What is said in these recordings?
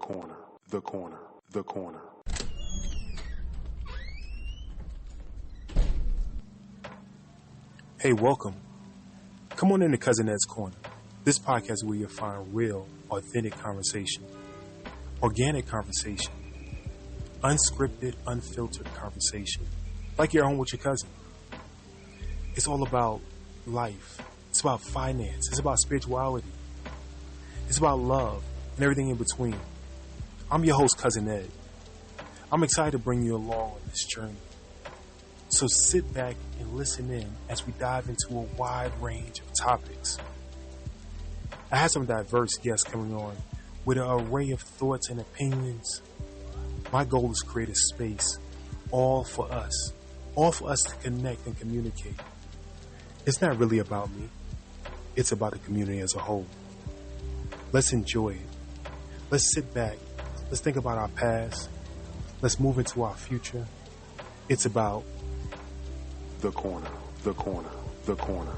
corner, the corner, the corner. Hey, welcome. Come on into Cousin Ed's Corner. This podcast is where you'll find real, authentic conversation, organic conversation, unscripted, unfiltered conversation, like you're home with your cousin. It's all about life. It's about finance. It's about spirituality. It's about love and everything in between. I'm your host, Cousin Ed. I'm excited to bring you along on this journey. So sit back and listen in as we dive into a wide range of topics. I have some diverse guests coming on with an array of thoughts and opinions. My goal is to create a space all for us to connect and communicate. It's not really about me. It's about the community as a whole. Let's enjoy it. Let's sit back. Let's think about our past. Let's move into our future. It's about the corner, the corner, the corner.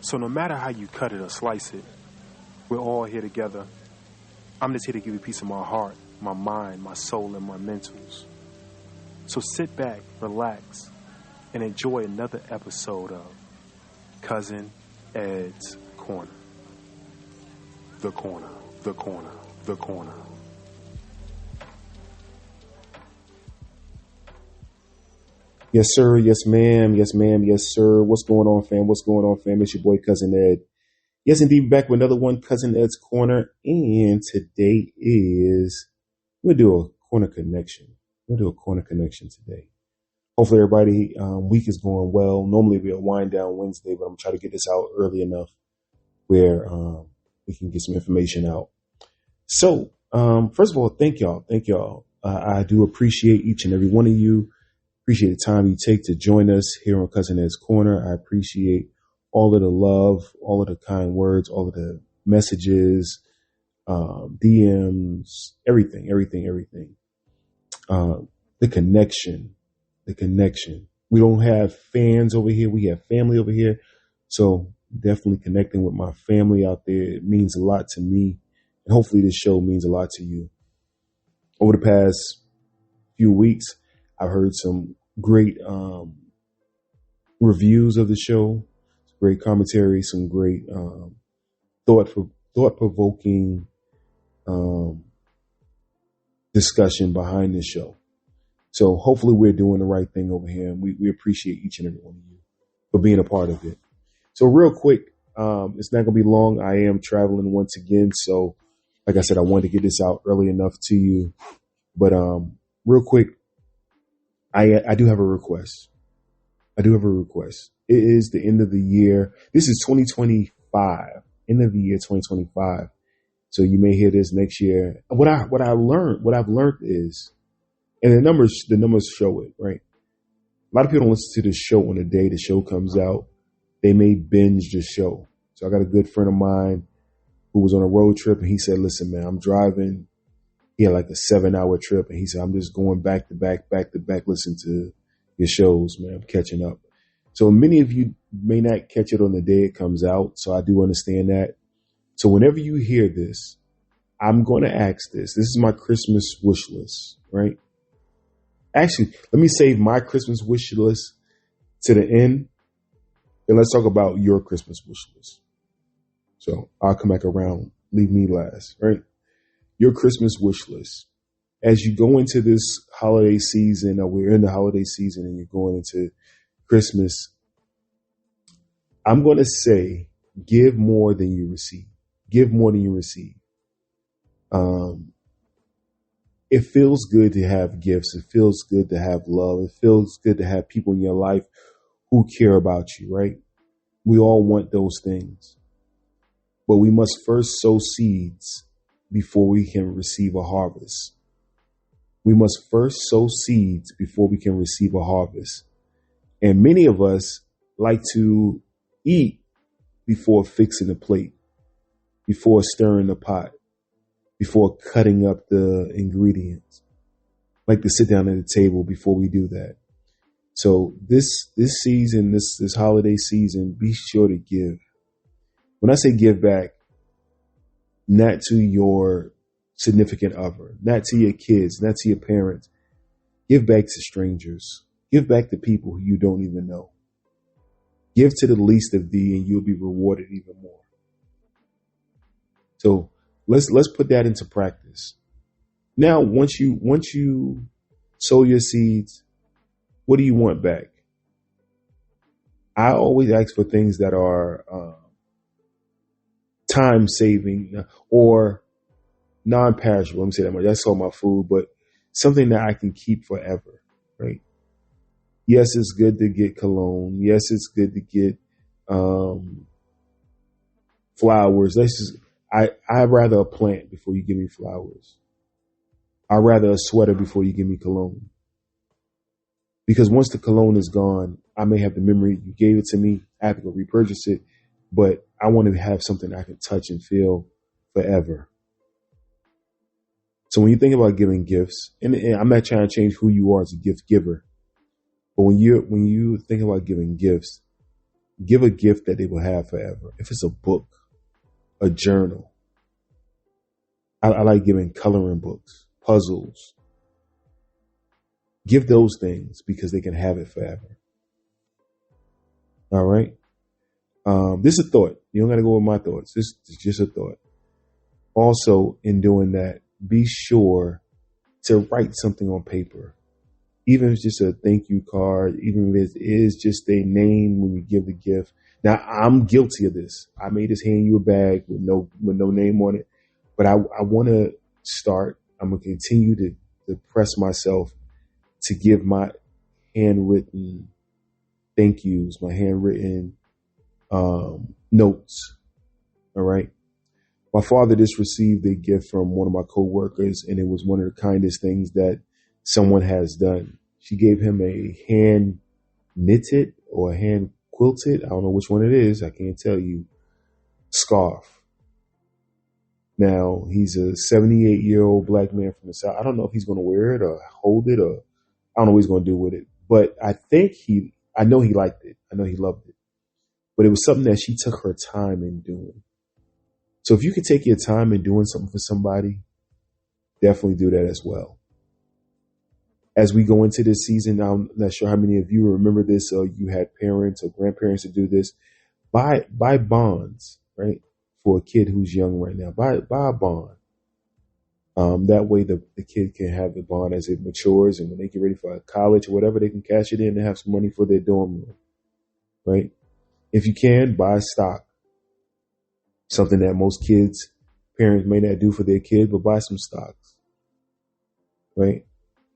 So no matter how you cut it or slice it, we're all here together. I'm just here to give you a piece of my heart, my mind, my soul, and my mentals. So sit back, relax, and enjoy another episode of Cousin Ed's Corner. The corner, the corner, the corner. Yes, sir. Yes, ma'am. Yes, ma'am. Yes, sir. What's going on, fam? What's going on, fam? It's your boy, Cousin Ed. Yes, indeed. Back with another one, Cousin Ed's Corner. And today we're going to do a corner connection. We're going to do a corner connection today. Hopefully everybody, week is going well. Normally we a wind down Wednesday, but I'm trying to get this out early enough where we can get some information out. So, first of all, thank y'all. Thank y'all. I do appreciate each and every one of you. Appreciate the time you take to join us here on Cousin Ed's Corner. I appreciate all of the love, all of the kind words, all of the messages, DMs, everything. The connection. We don't have fans over here. We have family over here. So definitely connecting with my family out there. It means a lot to me. And hopefully this show means a lot to you. Over the past few weeks, I've heard some great reviews of the show, great commentary, some great thought-provoking discussion behind this show. So hopefully we're doing the right thing over here, and we appreciate each and every one of you for being a part of it. So real quick, it's not going to be long. I am traveling once again, so like I said, I wanted to get this out early enough to you. But real quick, I do have a request. It is the end of the year. This is 2025, end of the year 2025. So you may hear this next year. What I've learned is, and the numbers show it, right? A lot of people don't listen to the show on the day the show comes out. They may binge the show. So I got a good friend of mine who was on a road trip, and he said, listen, man, I'm driving. He had like a 7-hour trip, and he said, I'm just going back to back, listen to your shows, man. I'm catching up. So many of you may not catch it on the day it comes out. So I do understand that. So whenever you hear this, I'm going to ask this. This is my Christmas wish list, right? Actually, let me save my Christmas wish list to the end, and let's talk about your Christmas wish list. So I'll come back around. Leave me last, right? Your Christmas wish list. As you go into this holiday season, or we're in the holiday season and you're going into Christmas, I'm going to say, give more than you receive. Give more than you receive. It feels good to have gifts. It feels good to have love. It feels good to have people in your life who care about you, right? We all want those things. But we must first sow seeds before we can receive a harvest. We must first sow seeds before we can receive a harvest. And many of us like to eat before fixing the plate, before stirring the pot, before cutting up the ingredients. Like to sit down at the table before we do that. So this season, this holiday season, be sure to give. When I say give back, not to your significant other, not to your kids, not to your parents. Give back to strangers. Give back to people who you don't even know. Give to the least of thee and you'll be rewarded even more. So let's put that into practice. Now, once you sow your seeds, what do you want back? I always ask for things that are time saving or non-perishable. Let me say that much. That's all my food, but something that I can keep forever, right? Yes, it's good to get cologne. Yes, it's good to get flowers. I'd rather a plant before you give me flowers. I'd rather a sweater before you give me cologne. Because once the cologne is gone, I may have the memory you gave it to me. I have to go repurchase it, but I want to have something I can touch and feel forever. So when you think about giving gifts, and I'm not trying to change who you are as a gift giver, but when you think about giving gifts, give a gift that they will have forever. If it's a book, a journal, I like giving coloring books, puzzles. Give those things because they can have it forever. All right. This is a thought. You don't got to go with my thoughts. This is just a thought. Also, in doing that, be sure to write something on paper. Even if it's just a thank you card, even if it is just a name when you give the gift. Now, I'm guilty of this. I may just hand you a bag with no name on it, but I want to start. I'm going to continue to press myself to give my handwritten thank yous, my handwritten notes. All right. My father just received a gift from one of my coworkers, and it was one of the kindest things that someone has done. She gave him a hand knitted or a hand quilted, I don't know which one it is, I can't tell you, scarf. Now, he's a 78-year-old black man from the South. I don't know if he's going to wear it or hold it, or I don't know what he's going to do with it. But I know he liked it. I know he loved it. But it was something that she took her time in doing. So if you can take your time in doing something for somebody, definitely do that as well. As we go into this season, I'm not sure how many of you remember this, or you had parents or grandparents to do this. Buy bonds, right? For a kid who's young right now. Buy a bond. That way the kid can have the bond as it matures, and when they get ready for college or whatever, they can cash it in and have some money for their dorm room, right? If you can, buy stock. Something that most parents may not do for their kid, but buy some stocks, right?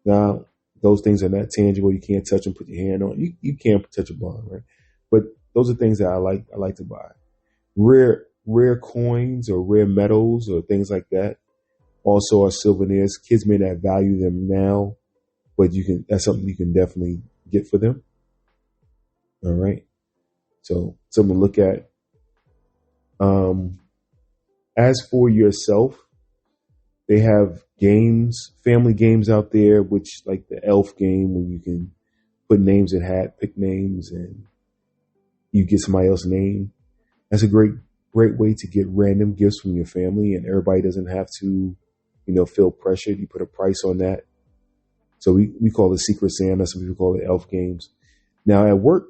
Now, those things are not tangible. You can't touch them, put your hand on. You can't touch a bond, right? But those are things that I like to buy. Rare coins or rare metals or things like that also are souvenirs. Kids may not value them now, but that's something you can definitely get for them. All right. So something to look at. As for yourself, they have games, family games out there, which like the elf game where you can put names in hat, pick names, and you get somebody else's name. That's a great way to get random gifts from your family, and everybody doesn't have to, feel pressured. You put a price on that. So we call it Secret Santa. Some people call it elf games. Now at work,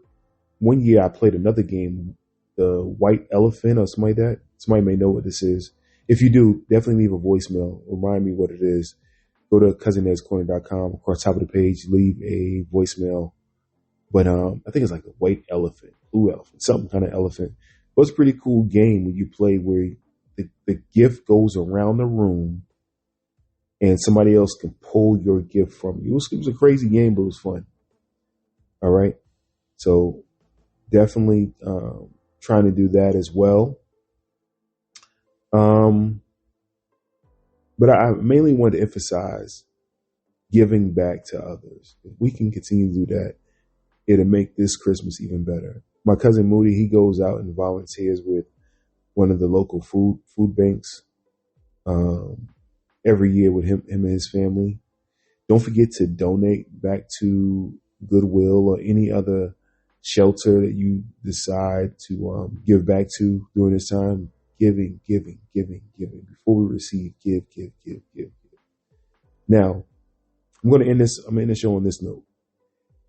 one year I played another game, the White Elephant or something like that. Somebody may know what this is. If you do, definitely leave a voicemail. Remind me what it is. Go to cousinnedscorner.com. Across the top of the page, leave a voicemail. But I think it's like the White Elephant, Blue Elephant, something kind of elephant. But it's a pretty cool game when you play where the gift goes around the room and somebody else can pull your gift from you. It was a crazy game, but it was fun. All right. So definitely trying to do that as well. But I mainly want to emphasize giving back to others. If we can continue to do that, it'll make this Christmas even better. My cousin Moody, he goes out and volunteers with one of the local food banks every year with him and his family. Don't forget to donate back to Goodwill or any other shelter that you decide to give back to during this time. giving, giving, giving, giving. Before we receive, give, give, give, give, give. Now, I'm going to end this. I'm going to end the show on this note.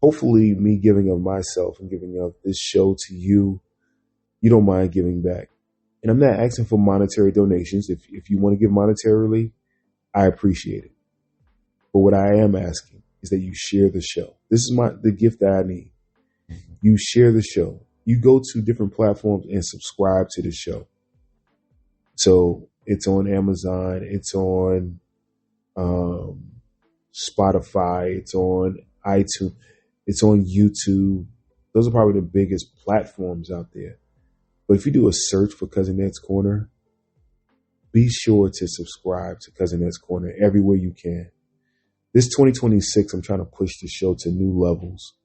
Hopefully, me giving of myself and giving of this show to you, you don't mind giving back. And I'm not asking for monetary donations. If you want to give monetarily, I appreciate it. But what I am asking is that you share the show. This is the gift that I need. You share the show. You go to different platforms and subscribe to the show. So it's on Amazon. It's on Spotify. It's on iTunes. It's on YouTube. Those are probably the biggest platforms out there. But if you do a search for Cousin Ed's Corner, be sure to subscribe to Cousin Ed's Corner everywhere you can. This 2026, I'm trying to push the show to new levels.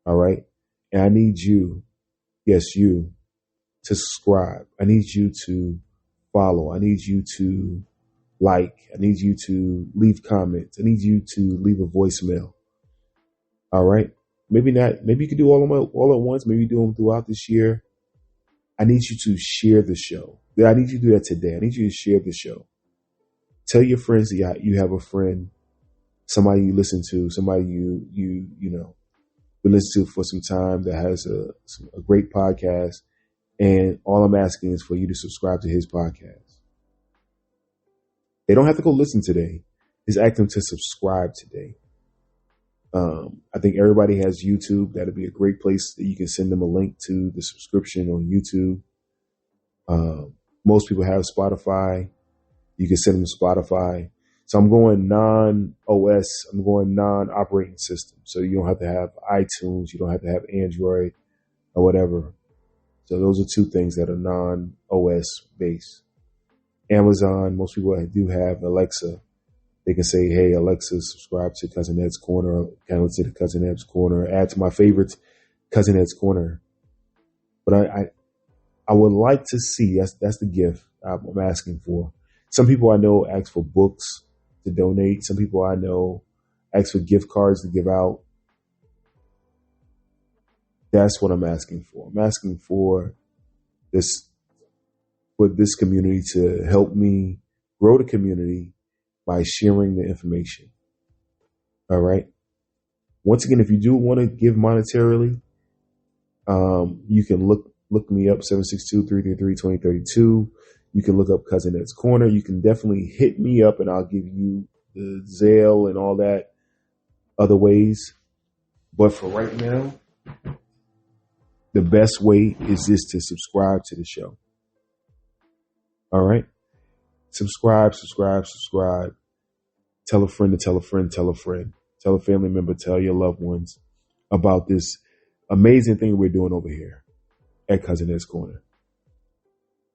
All right. And I need you, yes, you, to subscribe. I need you to follow. I need you to like. I need you to leave comments. I need you to leave a voicemail. All right. Maybe not. Maybe you can do all at once. Maybe do them throughout this year. I need you to share the show. I need you to do that today. I need you to share the show. Tell your friends that you have a friend, somebody you listen to, somebody you listen to for some time that has a great podcast. And all I'm asking is for you to subscribe to his podcast. They don't have to go listen today. Just ask them to subscribe today. I think everybody has YouTube. That'd be a great place that you can send them a link to the subscription on YouTube. Most people have Spotify. You can send them Spotify. So I'm going non-OS. I'm going non-operating system. So you don't have to have iTunes. You don't have to have Android or whatever. So those are two things that are non-OS based. Amazon, most people do have Alexa. They can say, hey, Alexa, subscribe to Cousin Ed's Corner. Kind of to the Cousin Ed's Corner. Add to my favorites, Cousin Ed's Corner. But I would like to see, that's the gift I'm asking for. Some people I know ask for books to donate. Some people I know ask for gift cards to give out. That's what I'm asking for. I'm asking for this community to help me grow the community by sharing the information. All right. Once again, if you do want to give monetarily, you can look me up, 762-333-2032. You can look up Cousin Ed's Corner. You can definitely hit me up and I'll give you the Zelle and all that other ways. But for right now, the best way is just to subscribe to the show. All right. Subscribe. Tell a friend to tell a friend, tell a friend. Tell a family member, tell your loved ones about this amazing thing we're doing over here at Cousin Ed's Corner.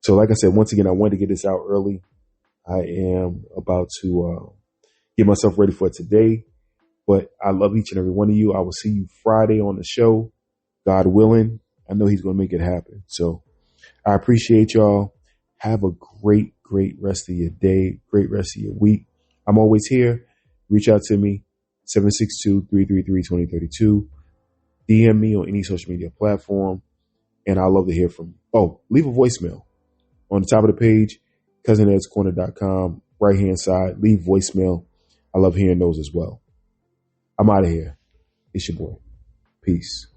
So like I said, once again, I wanted to get this out early. I am about to get myself ready for today. But I love each and every one of you. I will see you Friday on the show. God willing. I know he's going to make it happen. So I appreciate y'all. Have a great rest of your day. Great rest of your week. I'm always here. Reach out to me, 762-333-2032. DM me on any social media platform. And I'd love to hear from you. Oh, leave a voicemail. On the top of the page, cousinedscorner.com, right-hand side, leave voicemail. I love hearing those as well. I'm out of here. It's your boy. Peace.